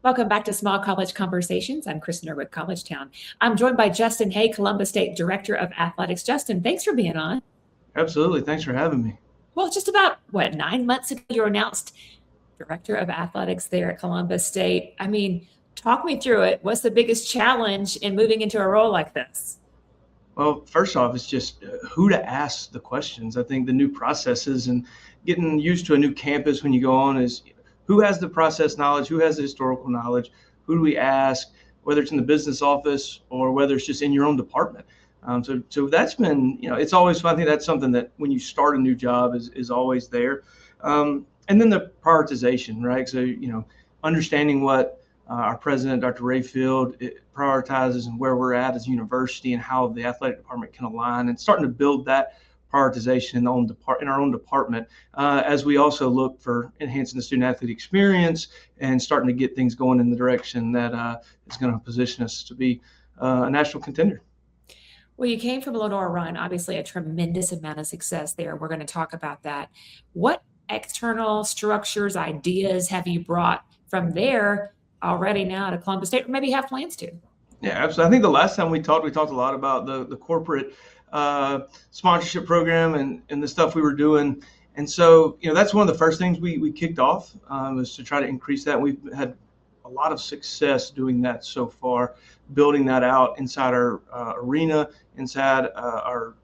Welcome back to Small College Conversations. I'm Kristen Norwood, College Town. I'm joined by Justin Hay, Columbus State Director of Athletics. Justin, thanks for being on. Absolutely. Thanks for having me. Well, just about, 9 months ago, you were announced Director of Athletics there at Columbus State. I mean, talk me through it. What's the biggest challenge in moving into a role like this? Well, first off, it's just who to ask the questions. I think the new processes and getting used to a new campus when you go on is who has the process knowledge, who has the historical knowledge, who do we ask, whether it's in the business office or whether it's just in your own department. So that's been, it's always fun. I think that's something that when you start a new job is always there. And then the prioritization, right? So, understanding what our president, Dr. Rayfield, prioritizes and where we're at as a university and how the athletic department can align and starting to build that prioritization in our own department as we also look for enhancing the student athlete experience and starting to get things going in the direction that is going to position us to be a national contender. Well, you came from Lenoir-Rhyne, obviously a tremendous amount of success there. We're going to talk about that. What external structures, ideas have you brought from there already now to Columbus State, or maybe have plans to? Yeah, absolutely. I think the last time we talked a lot about the corporate sponsorship program and the stuff we were doing. And so, that's one of the first things we kicked off was to try to increase that. We've had a lot of success doing that so far, building that out inside our arena, inside our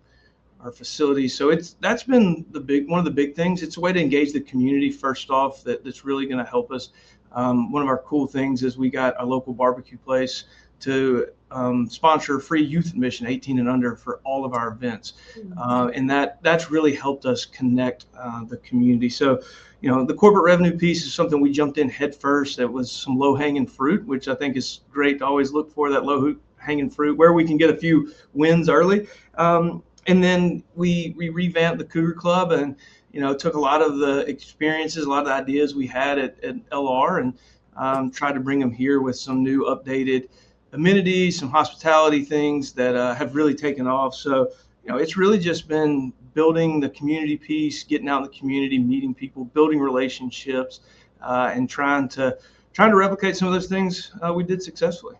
facility. So that's been one of the big things. It's a way to engage the community first off that's really going to help us. One of our cool things is we got a local barbecue place to sponsor free youth admission, 18 and under, for all of our events. And that's really helped us connect the community. So, the corporate revenue piece is something we jumped in head first. It was some low-hanging fruit, which I think is great to always look for, that low-hanging fruit, where we can get a few wins early. And then we revamped the Cougar Club and, took a lot of the experiences, a lot of the ideas we had at LR and tried to bring them here with some new updated amenities, some hospitality things that have really taken off. So, it's really just been building the community piece, getting out in the community, meeting people, building relationships, and trying to replicate some of those things we did successfully.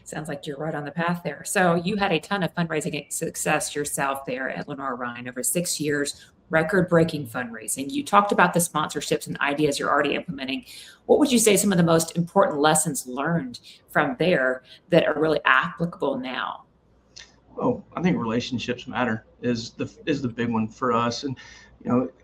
Sounds like you're right on the path there. So you had a ton of fundraising success yourself there at Lenoir-Rhyne over 6 years, record-breaking fundraising. You talked about the sponsorships and ideas you're already implementing. What would you say some of the most important lessons learned from there that are really applicable now? Oh, I think relationships matter is the big one for us. And,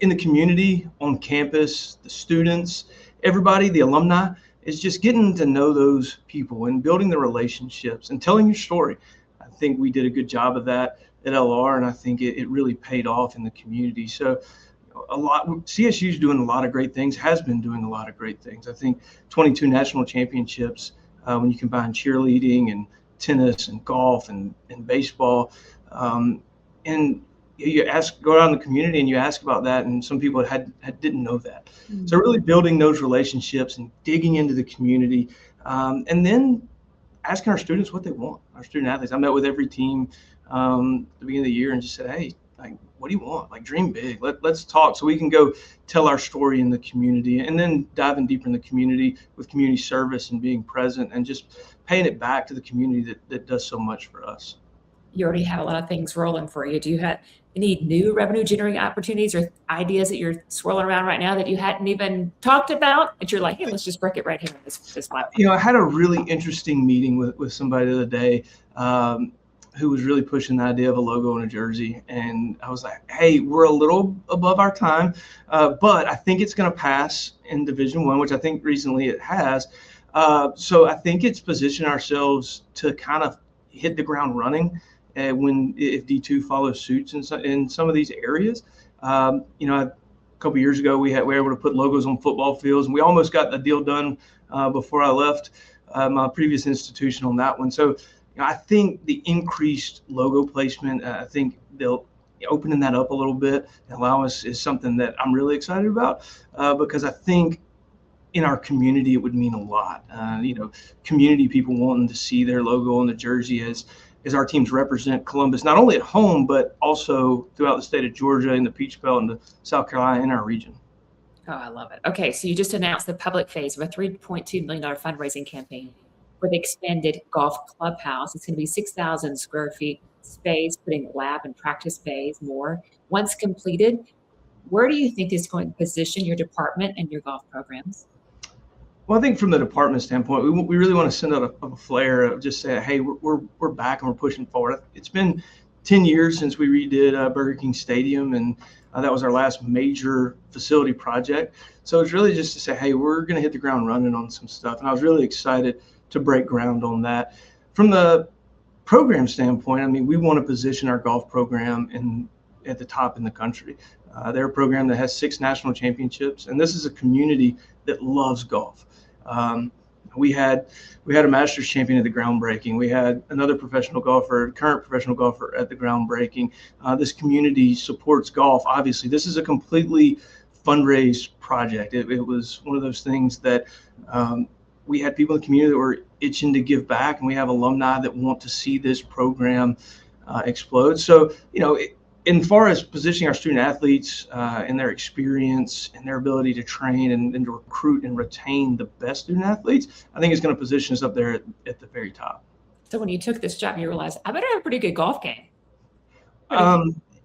in the community, on campus, the students, everybody, the alumni, is just getting to know those people and building the relationships and telling your story. I think we did a good job of that at LR, and I think it really paid off in the community. So CSU's doing a lot of great things, has been doing a lot of great things. I think 22 national championships when you combine cheerleading and tennis and golf and baseball. And you go around the community and you ask about that, and some people didn't know that. Mm-hmm. So really building those relationships and digging into the community, and then asking our students what they want, our student athletes. I met with every team at the beginning of the year and just said, hey, what do you want? Dream big. Let's talk so we can go tell our story in the community, and then diving deeper in the community with community service and being present and just paying it back to the community that does so much for us. You already have a lot of things rolling for you. Do you have any new revenue generating opportunities or ideas that you're swirling around right now that you hadn't even talked about, that you're like, hey, let's just break it right here in this platform? I had a really interesting meeting with somebody the other day who was really pushing the idea of a logo on a jersey. And I was like, hey, we're a little above our time, but I think it's going to pass in Division I, which I think recently it has. So I think it's positioned ourselves to kind of hit the ground running if D2 follows suits in some of these areas. A couple years ago, we were able to put logos on football fields, and we almost got the deal done before I left my previous institution on that one. So I think the increased logo placement, I think they'll opening that up a little bit and allow us is something that I'm really excited about because I think in our community, it would mean a lot. Community people wanting to see their logo on the jersey as our teams represent Columbus, not only at home, but also throughout the state of Georgia and the Peach Belt and the South Carolina in our region. Oh, I love it. Okay, so you just announced the public phase of a $3.2 million fundraising campaign for the expanded golf clubhouse. It's going to be 6,000 square feet space, putting lab and practice bays more. Once completed, where do you think this is going to position your department and your golf programs? Well, I think from the department standpoint, we really want to send out a flare of just say, hey, we're back and we're pushing forward. It's been 10 years since we redid Burger King Stadium, and that was our last major facility project. So it's really just to say, hey, we're going to hit the ground running on some stuff. And I was really excited to break ground on that. From the program standpoint, I mean, we want to position our golf program at the top in the country. They're a program that has 6 national championships, and this is a community that loves golf. Um, we had a Masters champion at the groundbreaking. We had another current professional golfer at the groundbreaking. This community supports golf. Obviously, this is a completely fundraised project. It was one of those things that we had people in the community that were itching to give back, and we have alumni that want to see this program explode. So, in far as positioning our student athletes and their experience and their ability to train and to recruit and retain the best student athletes, I think it's going to position us up there at the very top. So when you took this job, you realized I better have a pretty good golf game.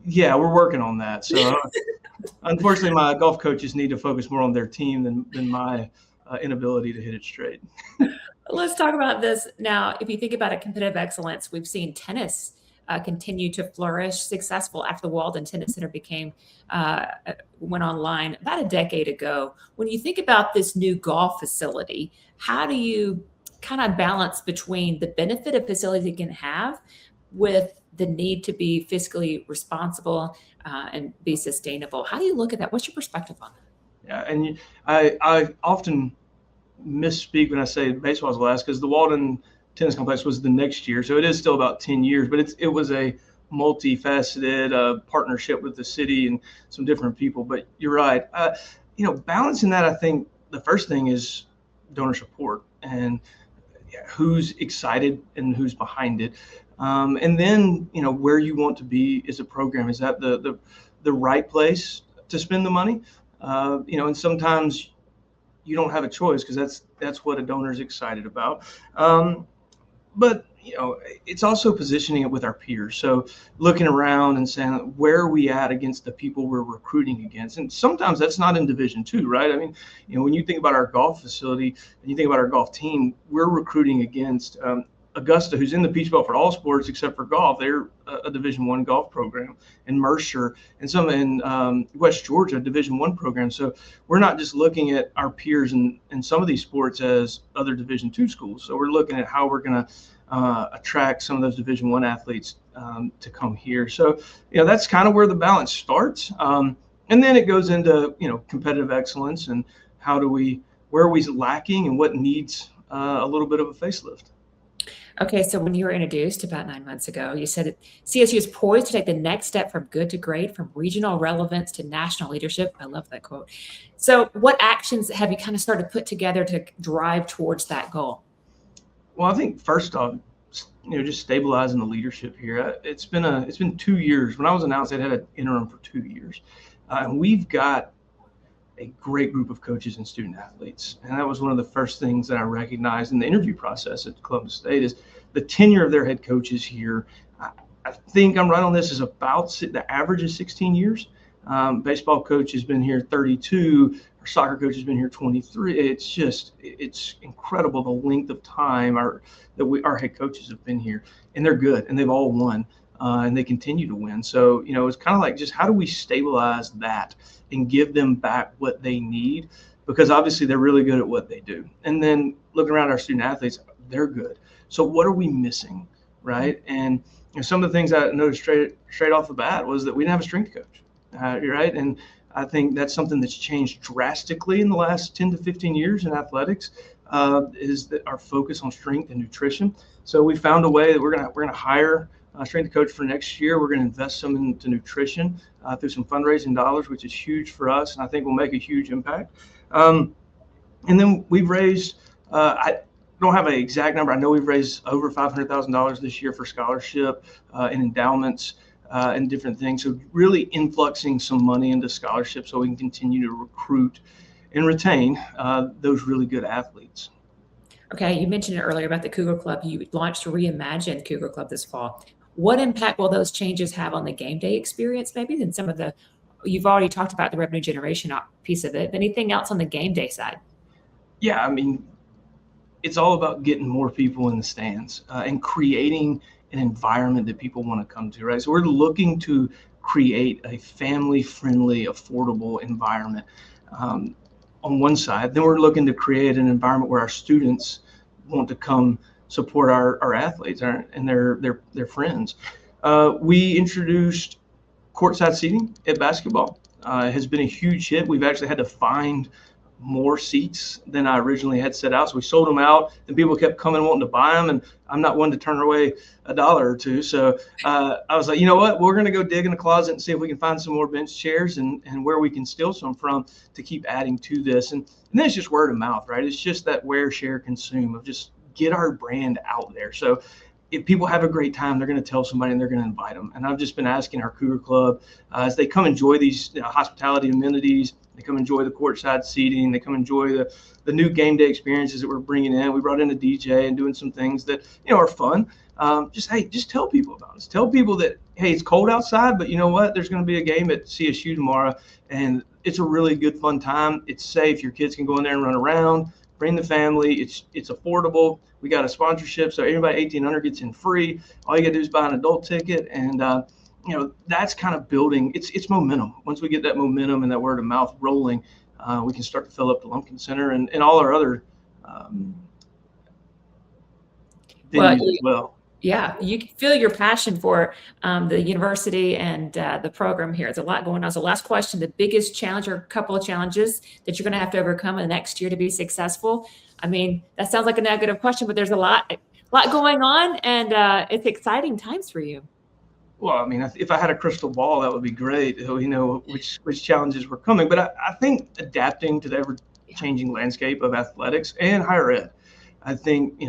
Yeah, we're working on that. So unfortunately, my golf coaches need to focus more on their team than my inability to hit it straight. Let's talk about this now. If you think about a competitive excellence, we've seen tennis continue to flourish, successful after the Walden Tennis Center went online about a decade ago. When you think about this new golf facility, how do you kind of balance between the benefit a facility can have with the need to be fiscally responsible and be sustainable? How do you look at that? What's your perspective on that? Yeah, and I often misspeak when I say baseball's last, because the Walden Tennis Complex was the next year, so it is still about 10 years, but it was a multifaceted partnership with the city and some different people. But you're right. Balancing that, I think the first thing is donor support and who's excited and who's behind it. And then, where you want to be as a program. Is that the right place to spend the money? And sometimes you don't have a choice because that's what a donor is excited about. But it's also positioning it with our peers. So looking around and saying, where are we at against the people we're recruiting against? And sometimes that's not in Division II, right? I mean, when you think about our golf facility and you think about our golf team, we're recruiting against Augusta, who's in the Peach Belt for all sports except for golf. They're a Division I golf program, and Mercer, and some in West Georgia, Division I program. So we're not just looking at our peers in some of these sports as other Division II schools. So we're looking at how we're going to attract some of those Division I athletes to come here. So that's kind of where the balance starts, and then it goes into competitive excellence and where are we lacking and what needs a little bit of a facelift. Okay, so when you were introduced about 9 months ago, you said that CSU is poised to take the next step from good to great, from regional relevance to national leadership. I love that quote. So what actions have you kind of started to put together to drive towards that goal? Well, I think first off, just stabilizing the leadership here. It's been 2 years. When I was announced, I had an interim for 2 years, and we've got a great group of coaches and student athletes. And that was one of the first things that I recognized in the interview process at Columbus State is the tenure of their head coaches here. I think I'm right on this, is about the average is 16 years. Baseball coach has been here 32. Our soccer coach has been here 23. It's incredible the length of time our head coaches have been here, and they're good, and they've all won. And they continue to win. So, it's kind of like, just how do we stabilize that and give them back what they need? Because obviously they're really good at what they do. And then looking around our student athletes, they're good. So what are we missing, right? And some of the things I noticed straight off the bat was that we didn't have a strength coach, right? And I think that's something that's changed drastically in the last 10 to 15 years in athletics, is that our focus on strength and nutrition. So we found a way that we're gonna hire strength coach for next year. We're going to invest some into nutrition through some fundraising dollars, which is huge for us, and I think will make a huge impact. And then we've raised, I don't have an exact number. I know we've raised over $500,000 this year for scholarship and endowments. and different things. So really influxing some money into scholarships so we can continue to recruit and retain those really good athletes. Okay, you mentioned it earlier about the Cougar Club. You launched reimagined Cougar Club this fall. What impact will those changes have on the game day experience? Maybe than some of the, you've already talked about the revenue generation piece of it. But anything else on the game day side? Yeah, I mean, it's all about getting more people in the stands and creating an environment that people want to come to, right? So we're looking to create a family-friendly, affordable environment on one side. Then we're looking to create an environment where our students want to come support our athletes and their friends. We introduced courtside seating at basketball. It has been a huge hit. We've actually had to find more seats than I originally had set out. So we sold them out and people kept coming wanting to buy them. And I'm not one to turn away $1 or $2. So I was like, you know what, we're going to go dig in the closet and see if we can find some more bench chairs and where we can steal some from to keep adding to this. And then it's just word of mouth, right? It's just that wear, share, consume of just get our brand out there. So if people have a great time, they're going to tell somebody and they're going to invite them. And I've just been asking our Cougar Club as they come enjoy these hospitality amenities, they come enjoy the courtside seating, they come enjoy the new game day experiences that we're bringing in. We brought in a DJ and doing some things that, are fun. Just tell people about us. Tell people that, hey, it's cold outside, but you know what? There's going to be a game at CSU tomorrow, and it's a really good, fun time. It's safe. Your kids can go in there and run around. Bring the family. It's affordable. We got a sponsorship, so everybody 1800 gets in free. All you got to do is buy an adult ticket, and that's kind of building. It's momentum. Once we get that momentum and that word of mouth rolling, we can start to fill up the Lumpkin Center and all our other venues as well. Yeah, you can feel your passion for the university and the program here. There's a lot going on. So last question, the biggest challenge or a couple of challenges that you're going to have to overcome in the next year to be successful? I mean, that sounds like a negative question, but there's a lot going on, and it's exciting times for you. Well, I mean, if I had a crystal ball, that would be great. We know which challenges were coming. But I think adapting to the ever-changing landscape of athletics and higher ed, I think,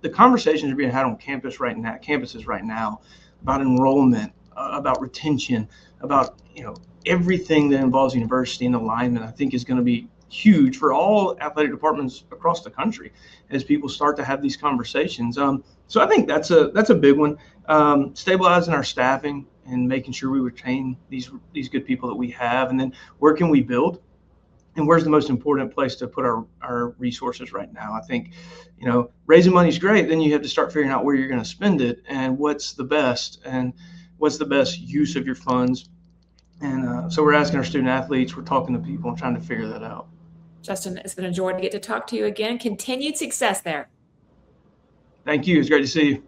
the conversations are being had on campuses right now about enrollment, about retention, about, everything that involves university and alignment, I think is going to be huge for all athletic departments across the country as people start to have these conversations. So I think that's a big one. Stabilizing our staffing and making sure we retain these good people that we have, and then where can we build, and where's the most important place to put our resources right now. I think, raising money is great. Then you have to start figuring out where you're going to spend it and what's the best use of your funds. And so we're asking our student athletes, we're talking to people and trying to figure that out. Justin, it's been a joy to get to talk to you again. Continued success there. Thank you. It's great to see you.